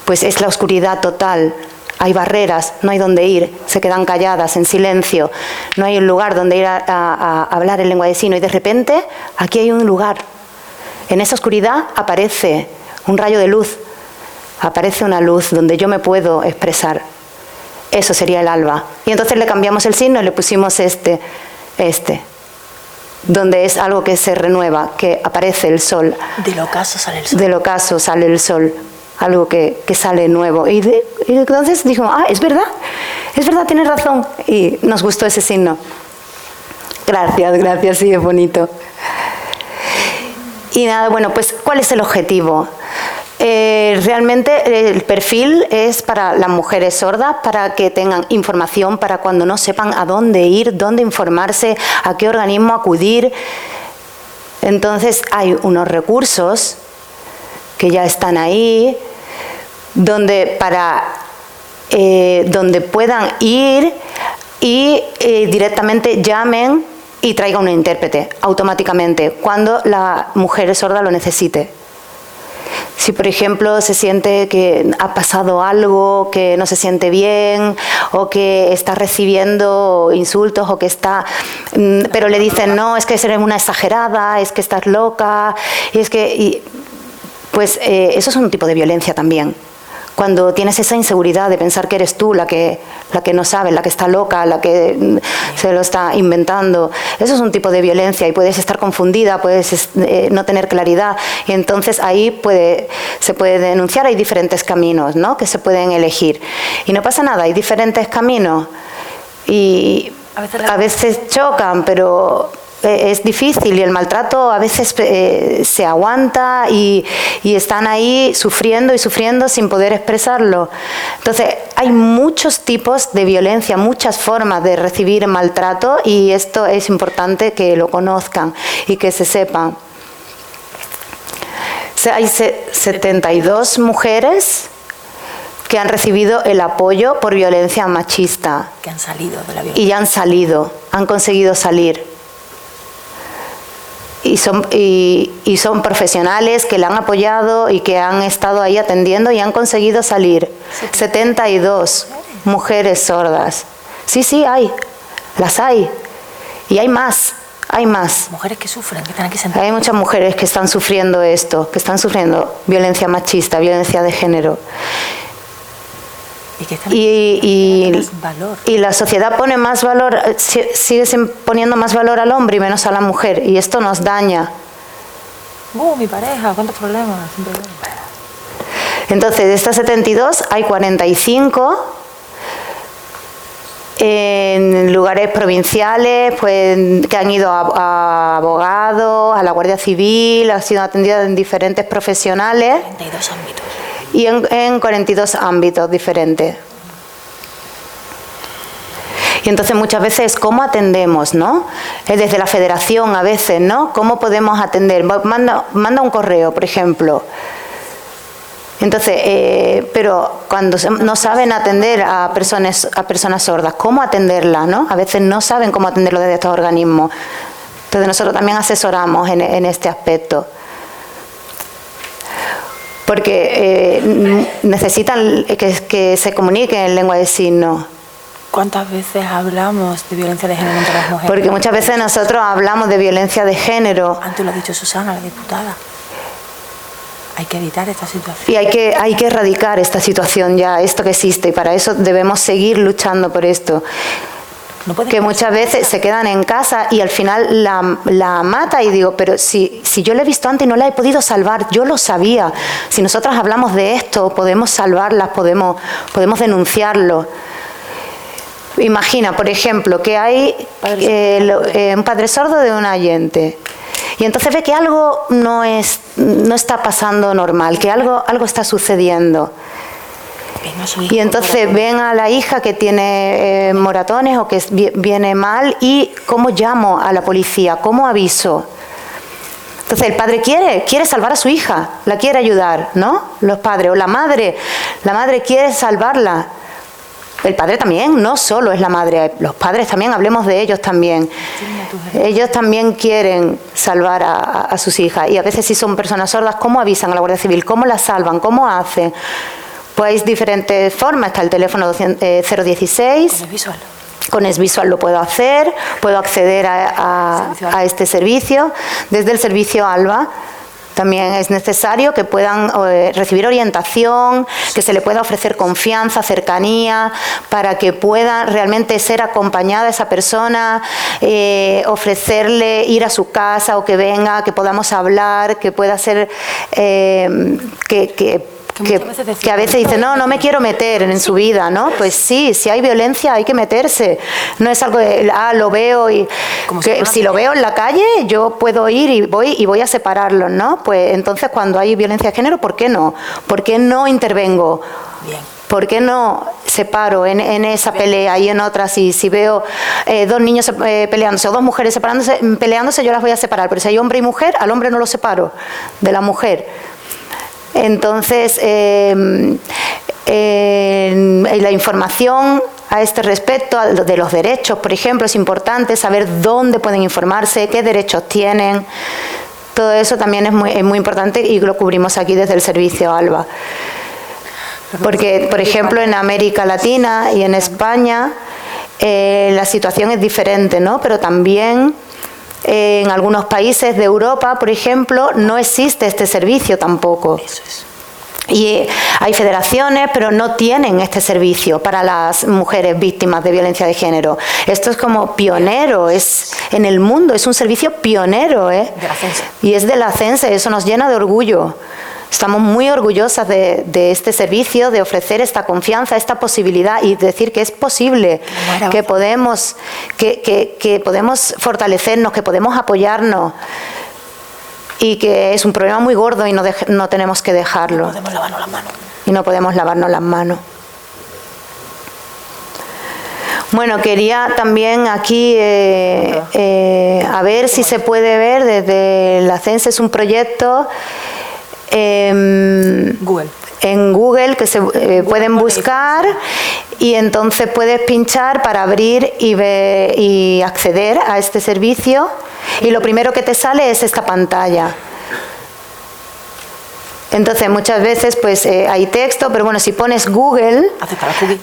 pues es la oscuridad total. Hay barreras, no hay dónde ir, se quedan calladas, en silencio, no hay un lugar donde ir a hablar en lengua de signos, y de repente aquí hay un lugar. En esa oscuridad aparece un rayo de luz, aparece una luz donde yo me puedo expresar. Eso sería el alba. Y entonces le cambiamos el signo y le pusimos este, donde es algo que se renueva, que aparece el sol. Del ocaso sale el sol. Del ocaso sale el sol. Algo que sale nuevo. Y entonces dijimos, es verdad, tienes razón. Y nos gustó ese signo. Gracias, sí, es bonito. Y nada, bueno, pues, ¿cuál es el objetivo? realmente el perfil es para las mujeres sordas, para que tengan información, para cuando no sepan a dónde ir, dónde informarse, a qué organismo acudir. Entonces hay unos recursos que ya están ahí, donde puedan ir y directamente llamen y traigan un intérprete automáticamente cuando la mujer sorda lo necesite. Si, por ejemplo, se siente que ha pasado algo, que no se siente bien, o que está recibiendo insultos, o que está... pero le dicen, no, es que eres una exagerada, es que estás loca, y es que... pues eso es un tipo de violencia también. Cuando tienes esa inseguridad de pensar que eres tú la que no sabe, la que está loca, la que se lo está inventando, eso es un tipo de violencia y puedes estar confundida, puedes no tener claridad, y entonces ahí se puede denunciar. Hay diferentes caminos, ¿no?, que se pueden elegir y no pasa nada, hay diferentes caminos y a veces chocan, pero es difícil y el maltrato a veces se aguanta y están ahí sufriendo y sufriendo sin poder expresarlo. Entonces, hay muchos tipos de violencia, muchas formas de recibir maltrato y esto es importante que lo conozcan y que se sepan. Hay 72 mujeres que han recibido el apoyo por violencia machista. Que han salido de la violencia. Y ya han conseguido salir. Y son profesionales que la han apoyado y que han estado ahí atendiendo y han conseguido salir. 72 mujeres sordas. Sí, las hay. Y hay más. Mujeres que sufren, que están aquí sentadas. Hay muchas mujeres que están sufriendo esto, que están sufriendo violencia machista, violencia de género. Y la sociedad pone más valor, sigue poniendo más valor al hombre y menos a la mujer, y esto nos daña. Mi pareja, ¿cuántos problemas? Entonces, de estas 72 hay 45 en lugares provinciales, pues, que han ido a abogados, a la Guardia Civil, han sido atendidas en diferentes profesionales. 42 ámbitos. Y en 42 ámbitos diferentes. Y entonces muchas veces, ¿cómo atendemos, no? Desde la federación a veces, ¿no? ¿Cómo podemos atender? Manda un correo, por ejemplo. Entonces, pero cuando no saben atender a personas sordas, ¿cómo atenderlas, no? A veces no saben cómo atenderlo desde estos organismos. Entonces nosotros también asesoramos en este aspecto. Porque necesitan que se comuniquen en lengua de signos. ¿Cuántas veces hablamos de violencia de género contra las mujeres? Porque muchas veces nosotros hablamos de violencia de género. Antes lo ha dicho Susana, la diputada. Hay que evitar esta situación. Y hay que erradicar esta situación ya, esto que existe, y para eso debemos seguir luchando por esto. Que muchas veces se quedan en casa y al final la mata, y digo, pero si yo la he visto antes y no la he podido salvar, yo lo sabía. Si nosotras hablamos de esto, podemos salvarlas, podemos denunciarlo. Imagina, por ejemplo, que hay un padre sordo de un oyente y entonces ve que algo no está pasando normal, que algo está sucediendo. Y entonces ven a la hija que tiene moratones o que viene mal, y ¿cómo llamo a la policía? ¿Cómo aviso? Entonces el padre quiere salvar a su hija, la quiere ayudar, ¿no? Los padres, o la madre quiere salvarla. El padre también, no solo es la madre, los padres también, hablemos de ellos también. Ellos también quieren salvar a sus hijas, y a veces si son personas sordas, ¿cómo avisan a la Guardia Civil? ¿Cómo la salvan? ¿Cómo hacen? Pues hay diferentes formas. Está el teléfono 016. Con SVisual lo puedo hacer. Puedo acceder a este servicio. Desde el servicio ALBA también es necesario que puedan recibir orientación, que se le pueda ofrecer confianza, cercanía, para que pueda realmente ser acompañada esa persona, ofrecerle ir a su casa o que venga, que podamos hablar, que pueda ser que a veces dicen, no me quiero meter en su vida, ¿no? Pues sí, si hay violencia hay que meterse. No es algo de, lo veo y... que si lo veo en la calle, yo puedo ir y voy a separarlos, ¿no? Pues entonces cuando hay violencia de género, ¿por qué no? ¿Por qué no intervengo? Bien. ¿Por qué no separo en esa pelea y en otras? Y si veo dos niños peleándose o dos mujeres peleándose, yo las voy a separar. Pero si hay hombre y mujer, al hombre no lo separo de la mujer. Entonces, la información a este respecto, de los derechos, por ejemplo, es importante saber dónde pueden informarse, qué derechos tienen. Todo eso también es muy importante y lo cubrimos aquí desde el servicio ALBA. Porque, por ejemplo, en América Latina y en España la situación es diferente, ¿no? Pero también en algunos países de Europa, por ejemplo, no existe este servicio tampoco. Eso es. Y hay federaciones, pero no tienen este servicio para las mujeres víctimas de violencia de género. Esto es como pionero, es en el mundo, es un servicio pionero, ¿eh? De la CENSE. Y es de la CENSE, eso nos llena de orgullo. Estamos muy orgullosas de este servicio, de ofrecer esta confianza, esta posibilidad y decir que es posible, que podemos fortalecernos, que podemos apoyarnos y que es un problema muy gordo y no tenemos que dejarlo. No podemos lavarnos las manos. Y no podemos lavarnos las manos. Bueno, quería también aquí a ver si se puede ver desde la CENSE, es un proyecto Google. En Google que se pueden buscar y entonces puedes pinchar para abrir y acceder a este servicio y lo primero que te sale es esta pantalla. Entonces muchas veces pues hay texto, pero bueno, si pones Google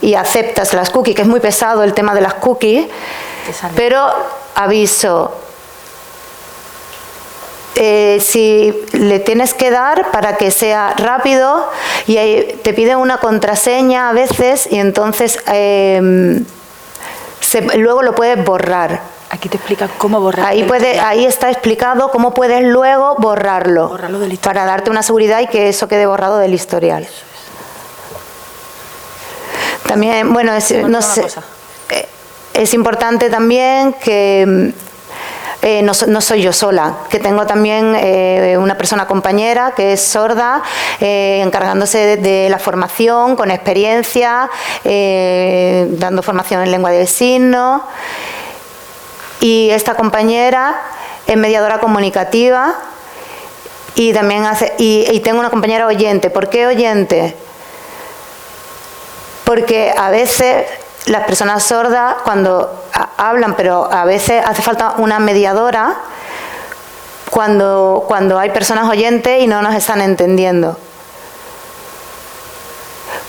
y aceptas las cookies, que es muy pesado el tema de las cookies, pero aviso, si le tienes que dar para que sea rápido y te pide una contraseña a veces y entonces luego lo puedes borrar. Aquí te explica cómo borrar. Ahí está explicado cómo puedes luego borrarlo del historial. Para darte una seguridad y que eso quede borrado del historial. También, bueno, es importante también que no soy yo sola, que tengo también una persona compañera que es sorda, encargándose de la formación, con experiencia, dando formación en lengua de signos. Y esta compañera es mediadora comunicativa y también y tengo una compañera oyente. ¿Por qué oyente? Porque a veces las personas sordas cuando hablan, pero a veces hace falta una mediadora cuando hay personas oyentes y no nos están entendiendo.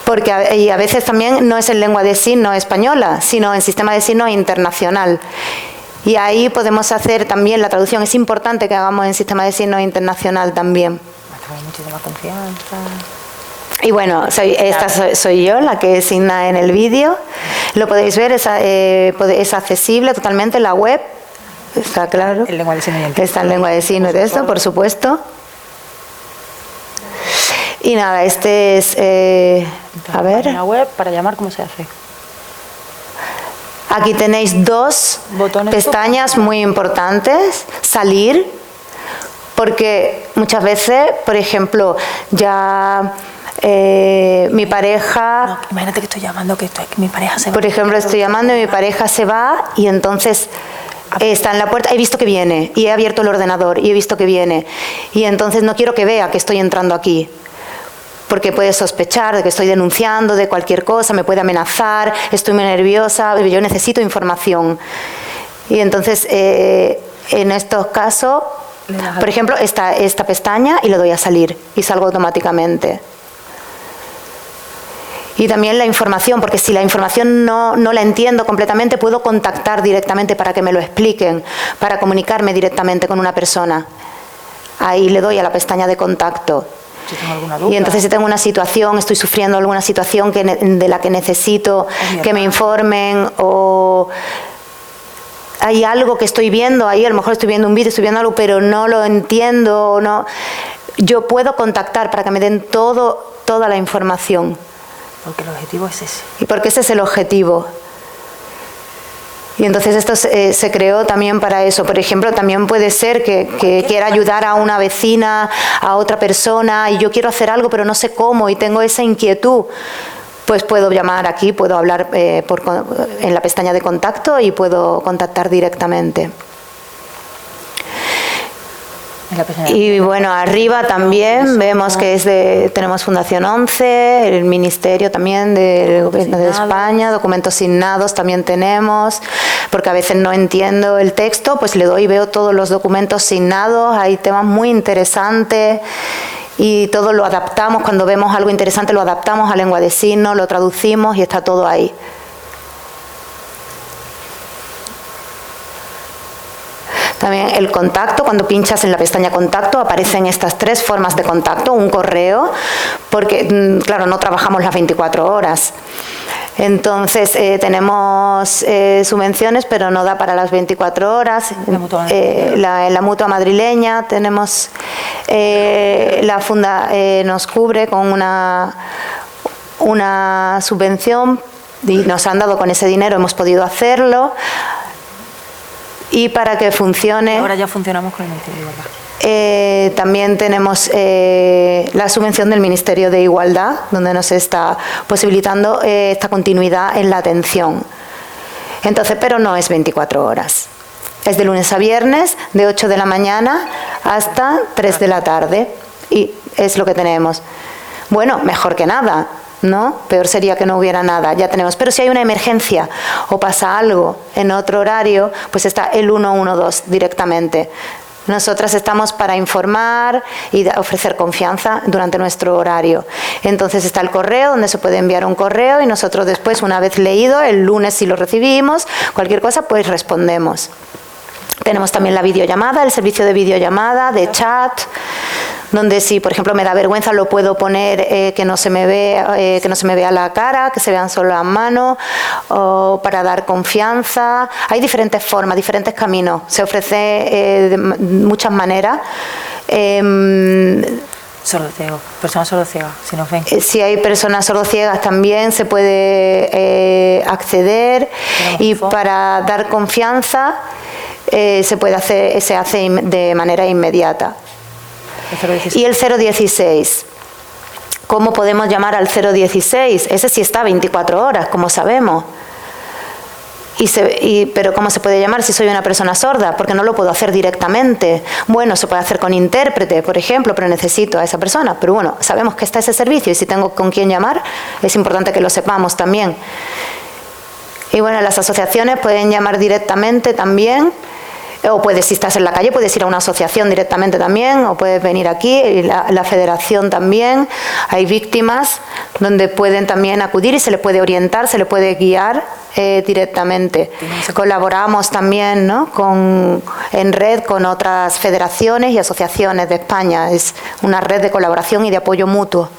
Porque a veces también no es en lengua de signos española, sino en sistema de signos internacional. Y ahí podemos hacer también la traducción. Es importante que hagamos en sistema de signos internacional también. Muchísima confianza. Y bueno, soy yo la que signa en el vídeo. Lo podéis ver, es accesible totalmente en la web. Está claro. En lengua de signos. Está en lengua de signos de esto, por supuesto. Y nada, este es... a ver. En la web, para llamar, ¿cómo se hace? Aquí tenéis dos pestañas muy importantes. Salir, porque muchas veces, por ejemplo, ya mi pareja... No, imagínate que estoy llamando, que mi pareja se va. Por ejemplo, estoy llamando y mi pareja se va y entonces está en la puerta. He visto que viene y he abierto el ordenador y he visto que viene. Y entonces no quiero que vea que estoy entrando aquí. Porque puede sospechar de que estoy denunciando de cualquier cosa, me puede amenazar, estoy muy nerviosa, yo necesito información. Y entonces, en estos casos, por ejemplo, esta pestaña y le doy a salir y salgo automáticamente. Y también la información, porque si la información no la entiendo completamente, puedo contactar directamente para que me lo expliquen, para comunicarme directamente con una persona. Ahí le doy a la pestaña de contacto. Si tengo alguna duda. Y entonces si tengo una situación, estoy sufriendo alguna situación de la que necesito que me informen o hay algo que estoy viendo ahí, a lo mejor estoy viendo un vídeo, estoy viendo algo, pero no lo entiendo, no, yo puedo contactar para que me den todo toda la información. Porque el objetivo es ese. Y porque ese es el objetivo. Y entonces esto se creó también para eso. Por ejemplo, también puede ser que quiera ayudar a una vecina, a otra persona, y yo quiero hacer algo pero no sé cómo y tengo esa inquietud. Pues puedo llamar aquí, puedo hablar en la pestaña de contacto y puedo contactar directamente. Y bueno, arriba también vemos que tenemos Fundación 11, el Ministerio también del Gobierno de España, documentos signados también tenemos, porque a veces no entiendo el texto, pues le doy y veo todos los documentos signados, hay temas muy interesantes y todo lo adaptamos, cuando vemos algo interesante lo adaptamos a lengua de signos, lo traducimos y está todo ahí. También el contacto, cuando pinchas en la pestaña contacto aparecen estas 3 formas de contacto, un correo, porque claro, no trabajamos las 24 horas. Entonces tenemos subvenciones, pero no da para las 24 horas. En la mutua madrileña tenemos, la Funda nos cubre con una subvención y nos han dado con ese dinero, hemos podido hacerlo. Y para que funcione... Ahora ya funcionamos con el Ministerio de Igualdad. También tenemos la subvención del Ministerio de Igualdad, donde nos está posibilitando esta continuidad en la atención. Entonces, pero no es 24 horas. Es de lunes a viernes, de 8 de la mañana hasta 3 de la tarde. Y es lo que tenemos. Bueno, mejor que nada, ¿no? Peor sería que no hubiera nada, ya tenemos. Pero si hay una emergencia o pasa algo en otro horario, pues está el 112 directamente. Nosotras estamos para informar y ofrecer confianza durante nuestro horario. Entonces está el correo, donde se puede enviar un correo y nosotros después, una vez leído, el lunes si lo recibimos, cualquier cosa, pues respondemos. Tenemos también la videollamada, el servicio de videollamada, de chat, donde si, por ejemplo, me da vergüenza, lo puedo poner que no se me vea la cara, que se vean solo las manos, o para dar confianza. Hay diferentes formas, diferentes caminos. Se ofrece de muchas maneras. Sordociego, personas sordociegas, si nos ven. Si hay personas sordociegas también se puede acceder y para dar confianza se hace de manera inmediata. Y el 016. ¿Cómo podemos llamar al 016? Ese sí está 24 horas, como sabemos. Pero ¿cómo se puede llamar si soy una persona sorda? Porque no lo puedo hacer directamente. Bueno, se puede hacer con intérprete, por ejemplo, pero necesito a esa persona. Pero bueno, sabemos que está ese servicio y si tengo con quién llamar, es importante que lo sepamos también. Y bueno, las asociaciones pueden llamar directamente también. O puedes, si estás en la calle, puedes ir a una asociación directamente también, o puedes venir aquí, y la federación también. Hay víctimas donde pueden también acudir y se les puede orientar, se les puede guiar directamente. Colaboramos también, ¿no?, en red con otras federaciones y asociaciones de España. Es una red de colaboración y de apoyo mutuo.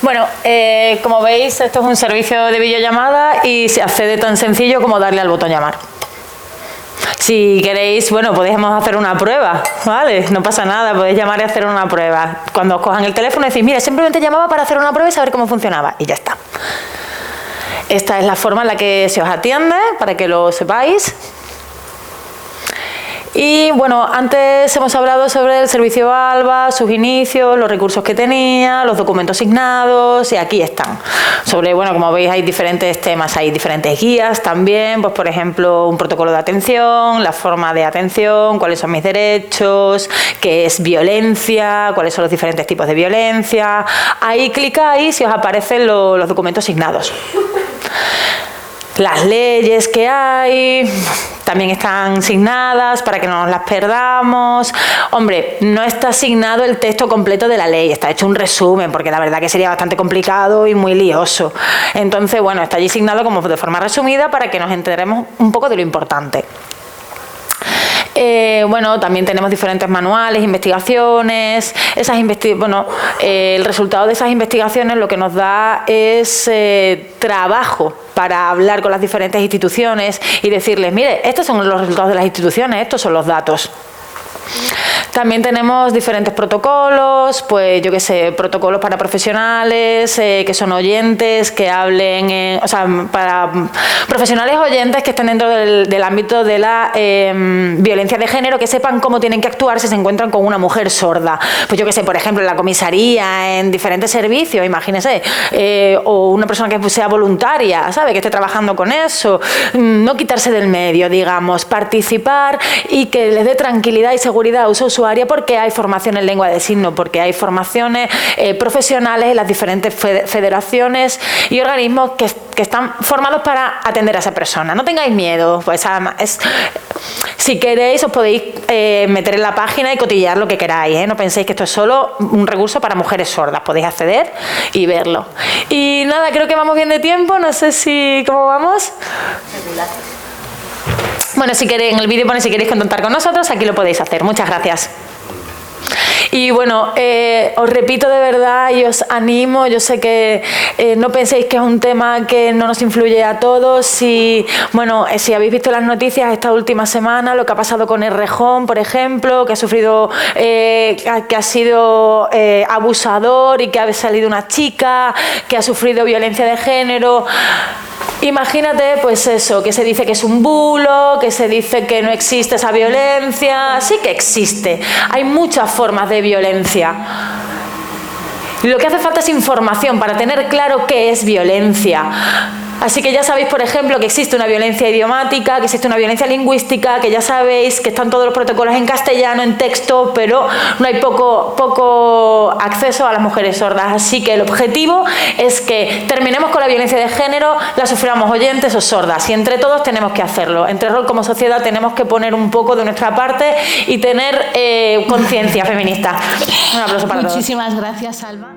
Bueno, como veis, esto es un servicio de videollamada y se accede tan sencillo como darle al botón llamar. Si queréis, bueno, podemos hacer una prueba, ¿vale? No pasa nada, podéis llamar y hacer una prueba. Cuando os cojan el teléfono decís, mira, simplemente llamaba para hacer una prueba y saber cómo funcionaba, y ya está. Esta es la forma en la que se os atiende, para que lo sepáis. Y bueno, antes hemos hablado sobre el servicio ALBA, sus inicios, los recursos que tenía, los documentos signados, y aquí están. Sobre, bueno, como veis hay diferentes temas, hay diferentes guías también, pues por ejemplo un protocolo de atención, la forma de atención, cuáles son mis derechos, qué es violencia, cuáles son los diferentes tipos de violencia. Ahí clicáis y os aparecen los documentos signados. Las leyes que hay también están signadas para que no nos las perdamos. Hombre, no está signado el texto completo de la ley, está hecho un resumen, porque la verdad que sería bastante complicado y muy lioso. Entonces, bueno, está allí signado como de forma resumida para que nos enteremos un poco de lo importante. Bueno, también tenemos diferentes manuales, investigaciones. El resultado de esas investigaciones lo que nos da es trabajo para hablar con las diferentes instituciones y decirles, mire, estos son los resultados de las instituciones, estos son los datos. También tenemos diferentes protocolos, pues yo qué sé, protocolos para profesionales, que son oyentes, que hablen, para profesionales oyentes que estén dentro del ámbito de la violencia de género, que sepan cómo tienen que actuar si se encuentran con una mujer sorda. Pues yo qué sé, por ejemplo, en la comisaría, en diferentes servicios, imagínese, o una persona que sea voluntaria, ¿sabe?, que esté trabajando con eso. No quitarse del medio, digamos, participar y que les dé tranquilidad y seguridad a uso usuaria, porque hay formación en lengua de signos, porque hay formaciones profesionales en las diferentes federaciones y organismos que están formados para atender a esa persona. No tengáis miedo, pues si queréis os podéis meter en la página y cotillear lo que queráis, ¿eh? No penséis que esto es solo un recurso para mujeres sordas, podéis acceder y verlo. Y nada, creo que vamos bien de tiempo, no sé ¿cómo vamos? Bueno, si queréis, en el vídeo pone si queréis contactar con nosotros, aquí lo podéis hacer. Muchas gracias. Y bueno, os repito de verdad y os animo, yo sé que no penséis que es un tema que no nos influye a todos. Si habéis visto las noticias esta última semana, lo que ha pasado con Errejón, por ejemplo, que ha sufrido, que ha sido abusador y que ha salido una chica, que ha sufrido violencia de género. Imagínate, pues eso, que se dice que es un bulo, que se dice que no existe esa violencia. Sí que existe. Hay muchas formas de violencia. Y lo que hace falta es información para tener claro qué es violencia. Así que ya sabéis, por ejemplo, que existe una violencia idiomática, que existe una violencia lingüística, que ya sabéis que están todos los protocolos en castellano, en texto, pero no hay poco acceso a las mujeres sordas. Así que el objetivo es que terminemos con la violencia de género, la suframos oyentes o sordas. Y entre todos tenemos que hacerlo. Entre rol como sociedad tenemos que poner un poco de nuestra parte y tener conciencia feminista. Un aplauso para todos. Muchísimas gracias, Alba.